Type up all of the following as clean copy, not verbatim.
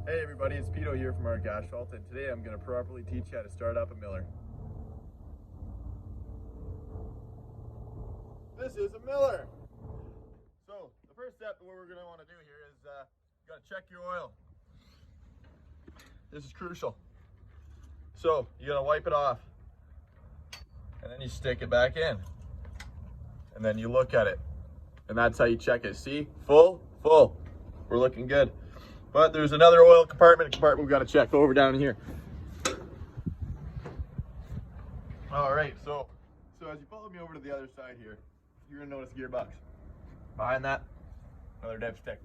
Hey everybody, it's Pedo here from Arc Asphalt, and today I'm going to properly teach you how to start up a miller. This is a miller. So the first step that we're going to want to do here is you got to check your oil. This is crucial. So you got to wipe it off, and then you stick it back in, and then you look at it, and that's how you check it. See, full. We're looking good. But there's another oil compartment we've got to check over down here. All right, so as you follow me over to the other side here, you're gonna notice gearbox. Behind that, another dipstick.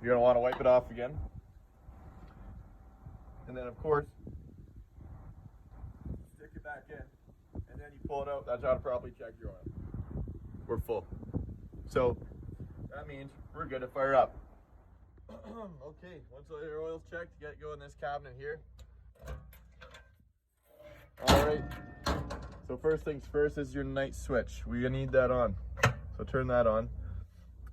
You're gonna want to wipe it off again. And then of course, stick it back in, and then you pull it out. That's how to properly check your oil. We're full. So that means we're good to fire up. Okay, once all your oil's checked, you gotta go in this cabinet here. Alright, so first things first is your night switch. We need that on. So turn that on.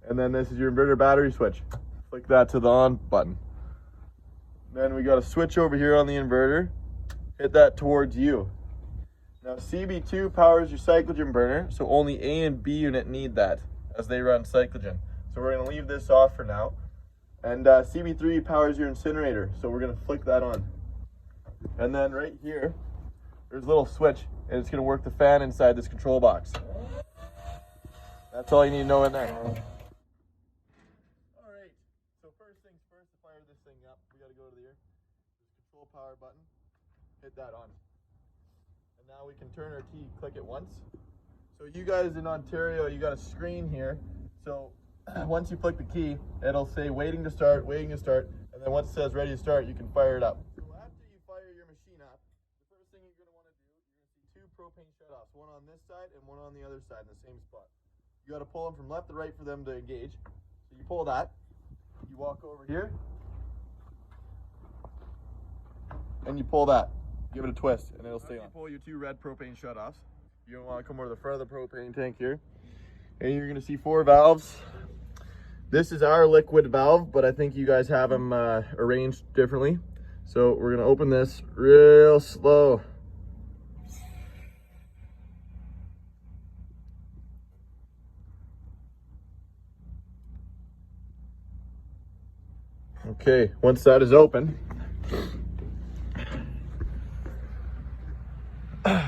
And then this is your inverter battery switch. Flick that to the on button. Then we got a switch over here on the inverter. Hit that towards you. Now CB2 powers your cyclogen burner, so only A and B unit need that as they run cyclogen. So we're gonna leave this off for now. And CB3 powers your incinerator, so we're gonna flick that on. And then right here, there's a little switch, and it's gonna work the fan inside this control box. That's all you need to know in there. All right, so first things first, to fire this thing up, we gotta go to the control power button, hit that on. And now we can turn our key, click it once. So you guys in Ontario, you got a screen here, so once you flick the key, it'll say waiting to start, and then once it says ready to start, you can fire it up. So after you fire your machine up, the first thing you're going to want to do, you're going to see two propane shutoffs, one on this side and one on the other side in the same spot. You got to pull them from left to right for them to engage. So you pull that, you walk over here, and you pull that. Give it a twist, and it'll stay on. You pull your two red propane shutoffs. You're going to want to come over to the front of the propane tank here, and you're going to see 4 valves. This is our liquid valve, but I think you guys have them arranged differently. So we're gonna open this real slow. Okay, once that is open,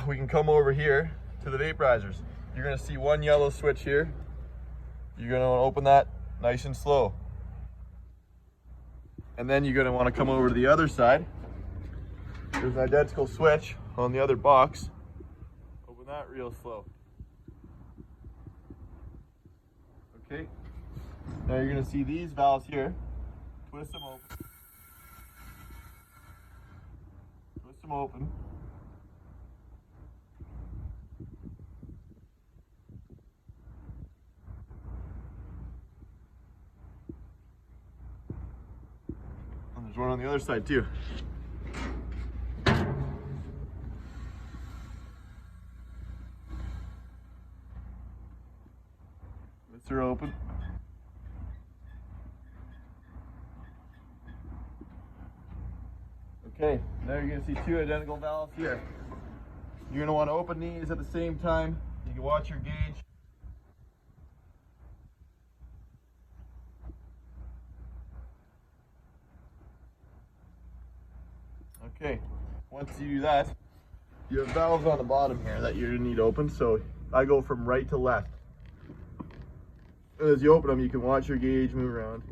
we can come over here to the vaporizers. You're gonna see one yellow switch here. You're gonna wanna open that nice and slow. And then you're going to want to come over to the other side. There's an identical switch on the other box. Open that real slow. Okay. Now you're going to see these valves here. Twist them open. Twist them open. There's one on the other side too. Lids are open. Okay, now you're going to see 2 identical valves here. You're going to want to open these at the same time. You can watch your gauge. Okay, once you do that, you have valves on the bottom here that you need open, so I go from right to left. And as you open them, you can watch your gauge move around.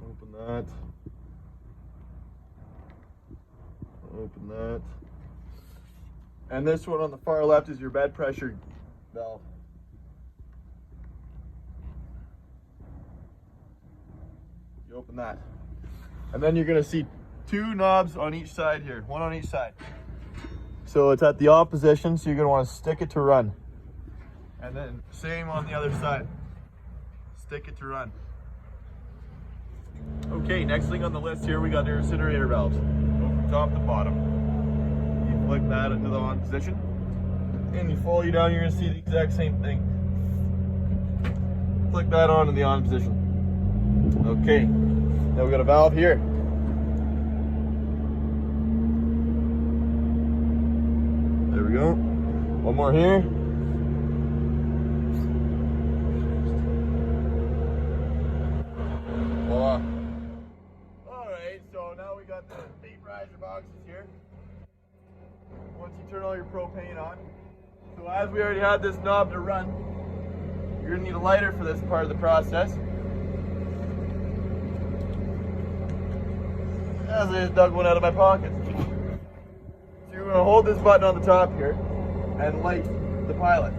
Open that. Open that. And this one on the far left is your bed pressure valve. You open that. And then you're going to see 2 knobs on each side here, one on each side. So it's at the off position, so you're going to want to stick it to run. And then same on the other side. Stick it to run. Okay, next thing on the list here, we got your incinerator valves. Go from top to bottom. You flick that into the on position. And you follow down, you're going to see the exact same thing. Flick that on in the on position. Okay, now we got a valve here. There we go. One more here. Voila. Alright, so now we got the vaporizer boxes here. Once you turn all your propane on. So as we already had this knob to run, you're going to need a lighter for this part of the process. As I just dug one out of my pocket. So you're going to hold this button on the top here and light the pilot.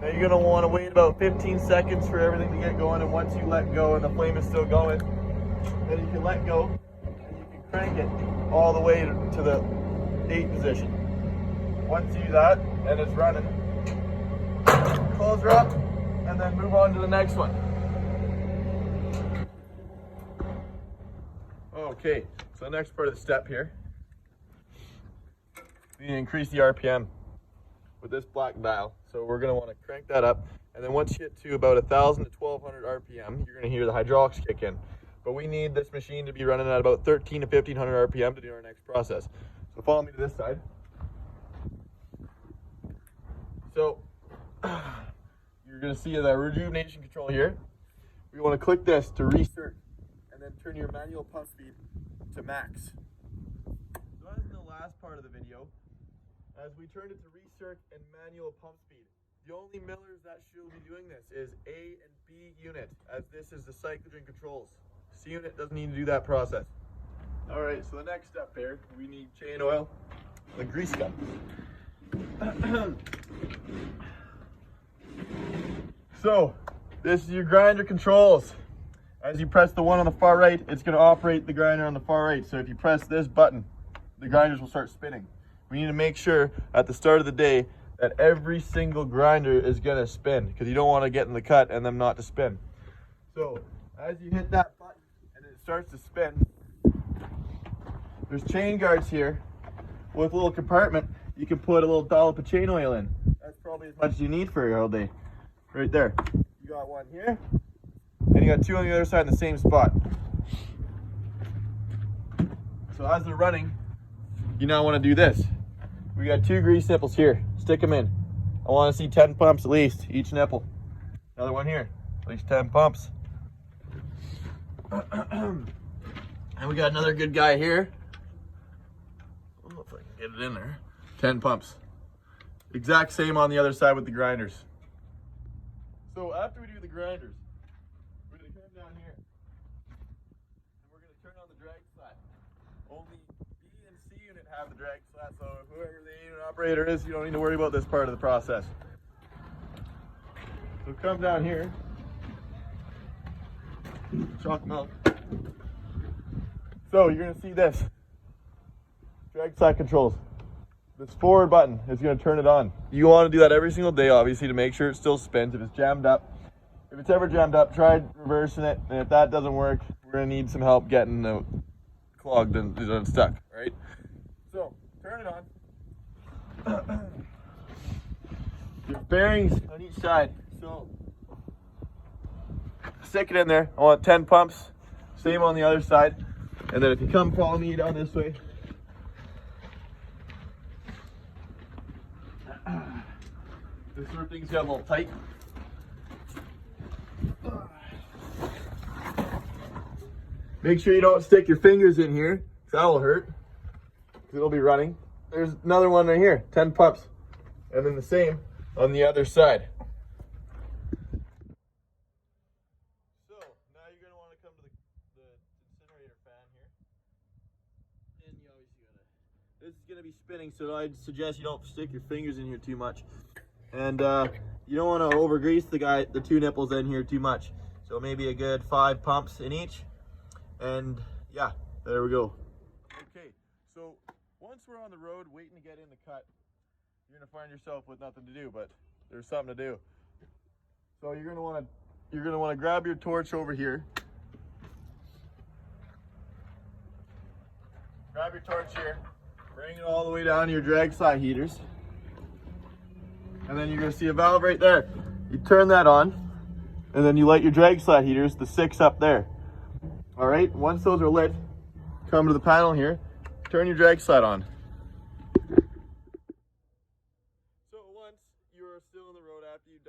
Now you're going to want to wait about 15 seconds for everything to get going, and once you let go and the flame is still going, then you can let go and you can crank it all the way to the 8 position. Once you do that and it's running, close her up and then move on to the next one. Okay, so the next part of the step here, we need to increase the RPM with this black dial. So we're going to want to crank that up, and then once you get to about 1,000 to 1,200 RPM, you're going to hear the hydraulics kick in. But we need this machine to be running at about 13 to 1,500 RPM to do our next process. So follow me to this side. So you're going to see the rejuvenation control here. We want to click this to recirc, and then turn your manual pump speed to max. So as in the last part of the video, as we turned it to recirc and manual pump speed, the only millers that should be doing this is A and B unit, as this is the cyclogen controls. C unit doesn't need to do that process. Alright, so the next step here, we need chain oil and a grease gun. So, this is your grinder controls. As you press the one on the far right, it's going to operate the grinder on the far right. So if you press this button, the grinders will start spinning. We need to make sure at the start of the day that every single grinder is going to spin, because you don't want to get in the cut and them not to spin. So as you hit that button and it starts to spin, there's chain guards here with a little compartment. You can put a little dollop of chain oil in. That's probably as much as you need for your whole day. Right there. You got one here, and you got two on the other side in the same spot. So as they're running, you now want to do this. We got 2 grease nipples here. Stick them in. I want to see 10 pumps at least, each nipple. Another one here, at least 10 pumps. And we got another good guy here. I don't know if I can get it in there. 10 pumps. Exact same on the other side with the grinders. So after we do the grinders, we're going to come down here and we're going to turn on the drag slat. Only B and C unit have the drag slat, so whoever the unit operator is, you don't need to worry about this part of the process. So come down here, chalk them out. So you're going to see this, drag slat controls. This forward button is going to turn it on. You want to do that every single day, obviously, to make sure it still spins. If it's jammed up, if it's ever jammed up, try reversing it. And if that doesn't work, we're going to need some help getting it clogged and unstuck, right? So, turn it on. There's bearings on each side. So, stick it in there. I want 10 pumps. Same on the other side. And then if you come follow me down this way, this sort of thing's got a little tight. Make sure you don't stick your fingers in here, because that will hurt, because it'll be running. There's another one right here, 10 pumps. And then the same on the other side. So, now you're going to want to come to the incinerator fan here. And you obviously this is going to be spinning, so I'd suggest you don't stick your fingers in here too much. And you don't want to over grease the 2 nipples in here too much. So maybe a good 5 pumps in each. And yeah, there we go. Okay, so once we're on the road waiting to get in the cut, you're gonna find yourself with nothing to do, but there's something to do. So you're gonna want to grab your torch over here. Grab your torch here, bring it all the way down to your drag slat heaters. And then you're going to see a valve right there. You turn that on, And then you light your drag slat heaters, the 6 up there. All right, once those are lit, come to the panel here, turn your drag slat on. So once you're still in the road after you've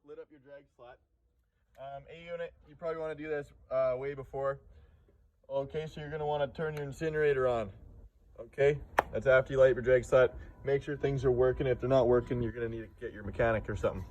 lit up your drag slat, A unit, you probably want to do this way before. Okay, so you're going to want to turn your incinerator on. Okay, that's after you light your drag slat. Make sure things are working. If they're not working, you're going to need to get your mechanic or something.